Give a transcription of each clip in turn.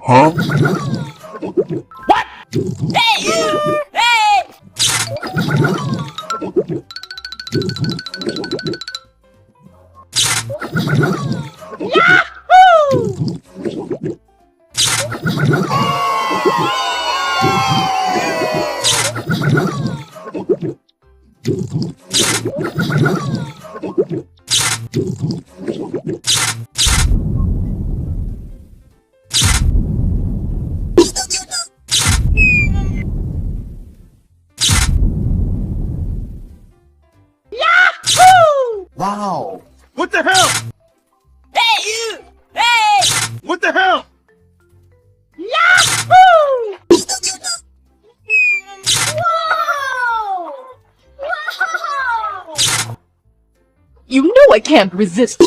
Huh? What? Hey, you! Hey! Yahoo! Wow! What the hell? Hey, you! Hey! What the hell? Yahoo! Whoa! Wow! You know I can't resist.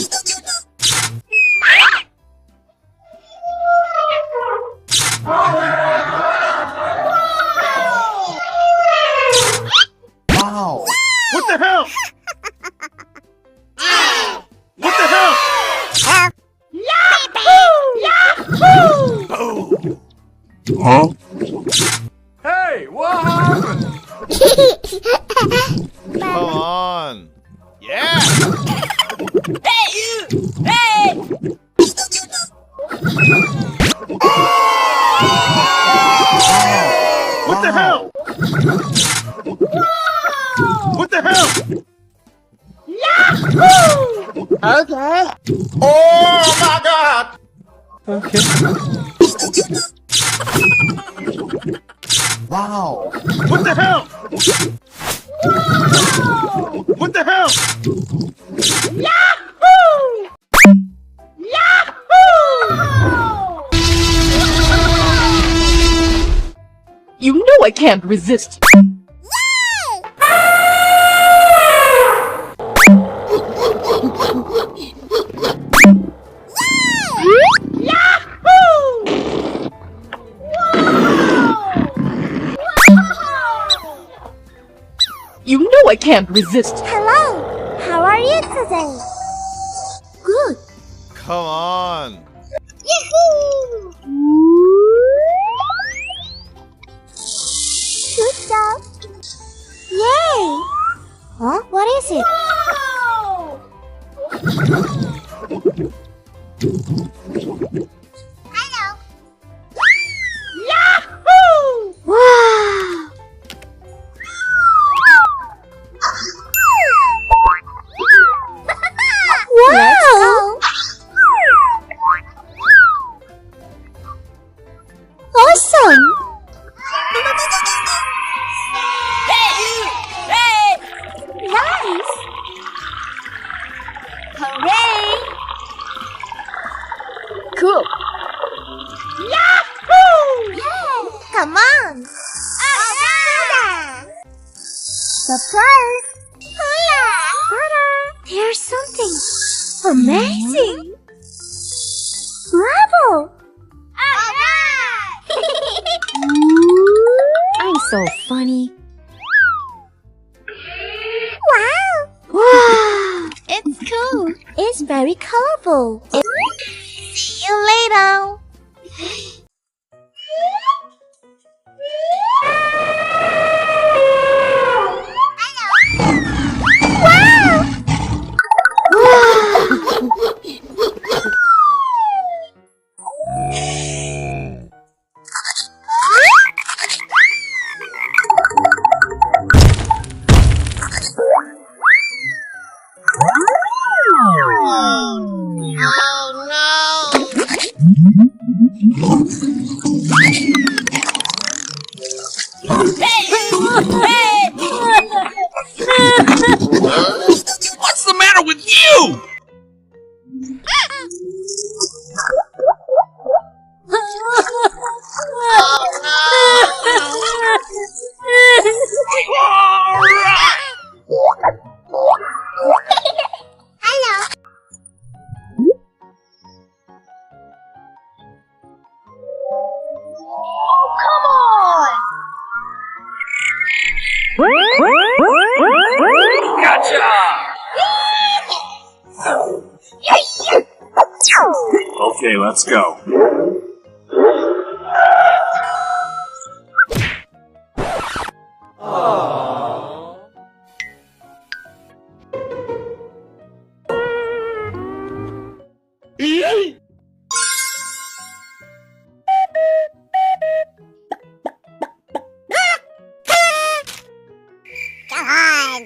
Wow! What the hell? What the hell? Yahoo! Yahoo! Huh? Hey, what happened? Come on. Yeah! Hey, you! Hey! What the hell? What the hell? Yahoo! Okay. Oh my god! Wow! What the hell? What the hell? Yahoo! Yahoo! You know I can't resist. You know I can't resist. Hello, how are you today? Good. Come on. Yahoo! Good job. Yay! Huh? What is it? Hello. Yahoo! Wow! Wow! Awesome! Hey, you! Hey! Nice! Hooray! Cool. Yahoo! Yay! Come on! Hola! Surprise! Hola! Ta-da! There's something amazing! Bravo! I'm so funny. Wow! Wow! It's cool. It's very colorful. See you later. Oh no! Okay, let's go. Come on.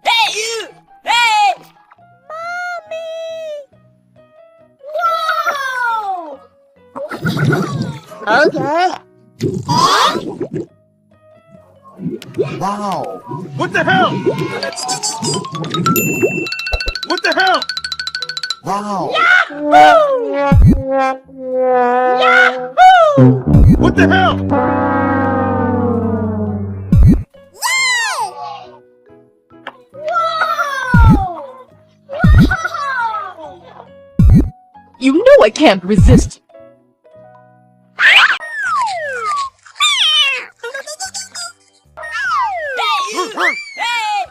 Hey, you! Hey! Mommy! Whoa! Okay. Wow. What the hell? What the hell? Wow. What the hell? You know I can't resist. Hey!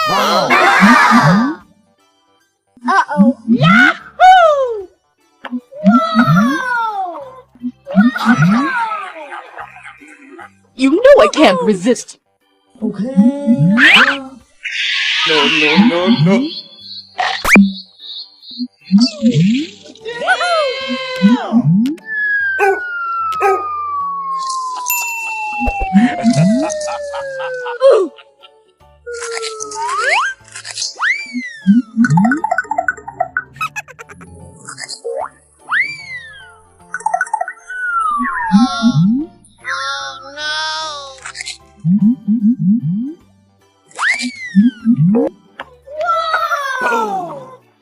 Wow. Uh-oh. You know I can't resist. No, no, no, no.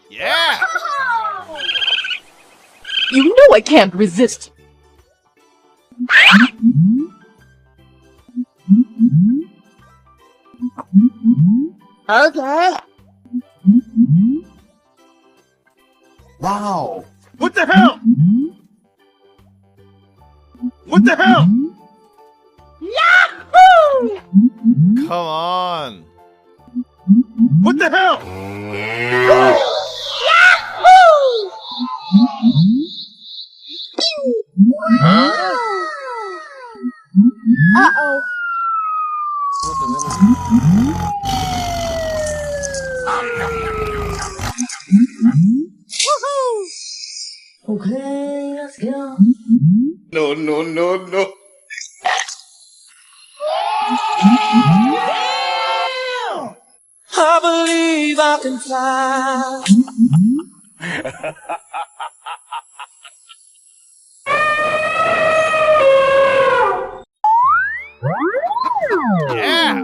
Yeah! You know I can't resist. Okay. Wow. What the hell? What the hell? Come on. What the hell? Uh-oh. No, no, no, no. I believe I can fly. Yeah!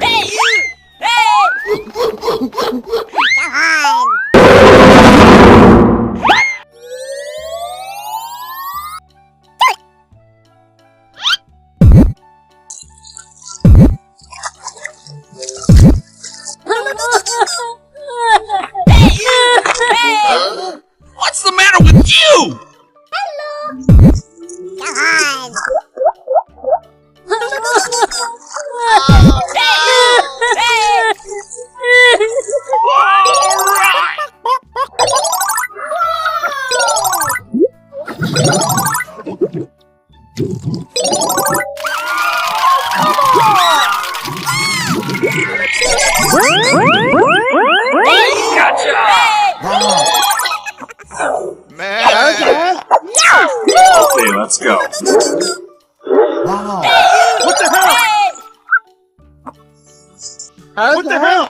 Hey, you! Hey! Come on. Man! Okay, let's go. Wow. What the hell? What the hell?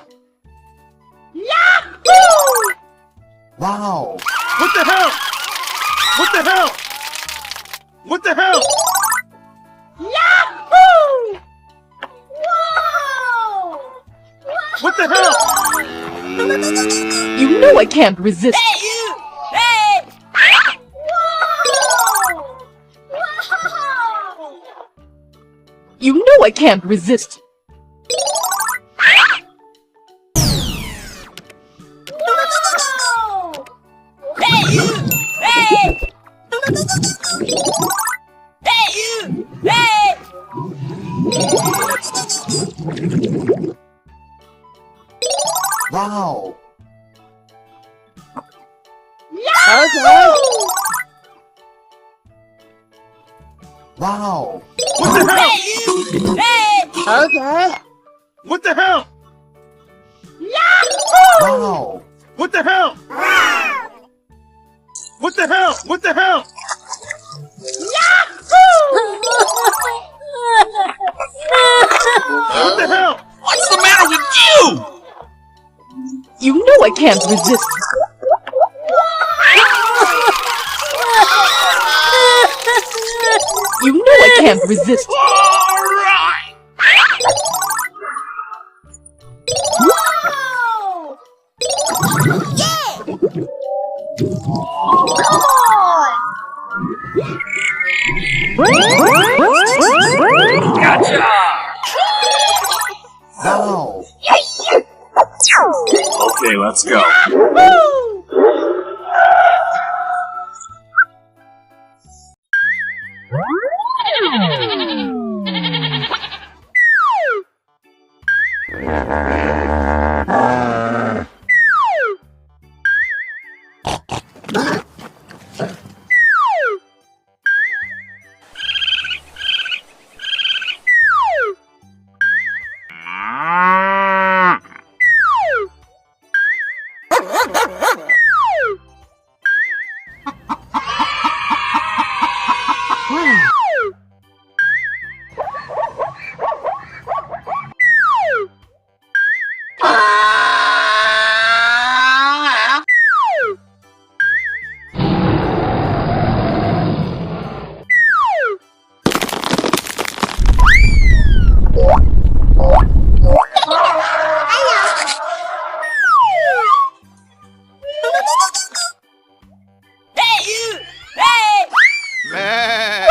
Wow. What the hell? What the hell? What the hell? What the hell? You know I can't resist. Hey, you! Hey! You know I can't resist. Hey, you! Hey! Hey, you! Hey! Wow. Wow. What the hell? Hey, you! Hey! What the hell? Wow. What the hell? What the hell? What the hell? What the hell? What's the matter with you? You know I can't resist. You know I can't resist. Alright! Gotcha! Wow. Okay, let's go. Hey, you! Hey! Man!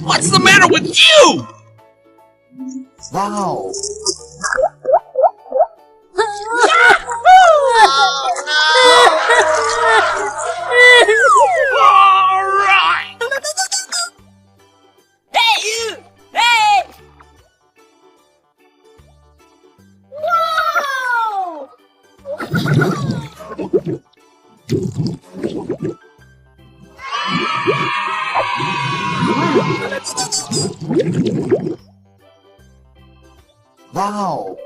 What's the matter with you? Wow. Alright! Hey, you! Hey! Wow.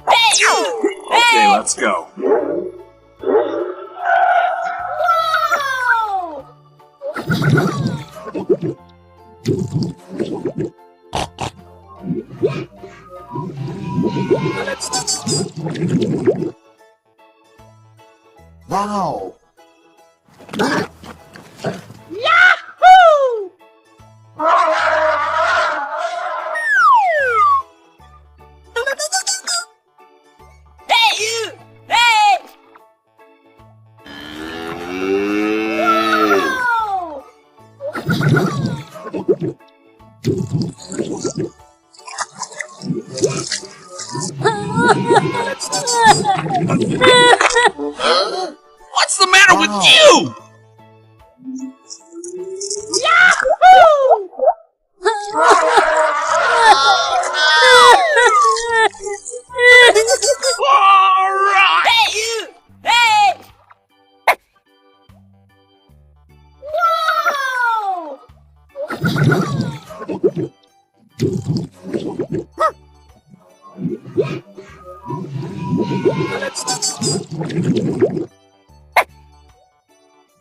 Hey, you! Okay, Hey! let's go. Wow. Hey, you! Hey! What's the matter with you? Alright! Hey, you! Hey!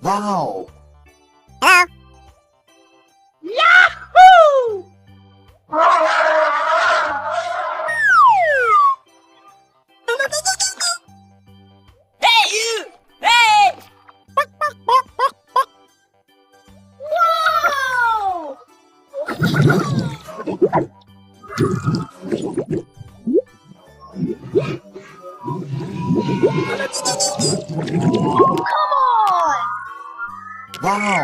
Wow. Hey, you! Hey! Wow.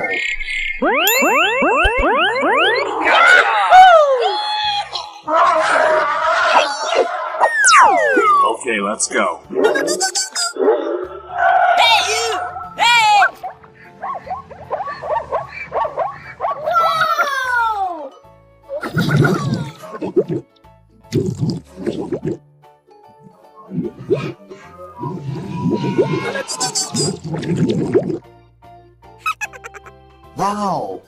Okay, let's go. Hey, you! Hey! Wow.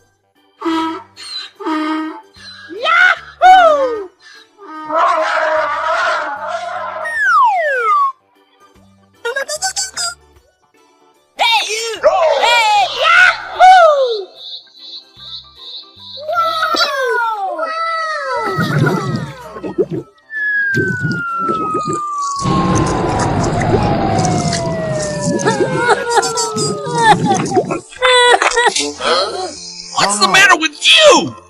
Hey, you! Hey! What's the matter with you?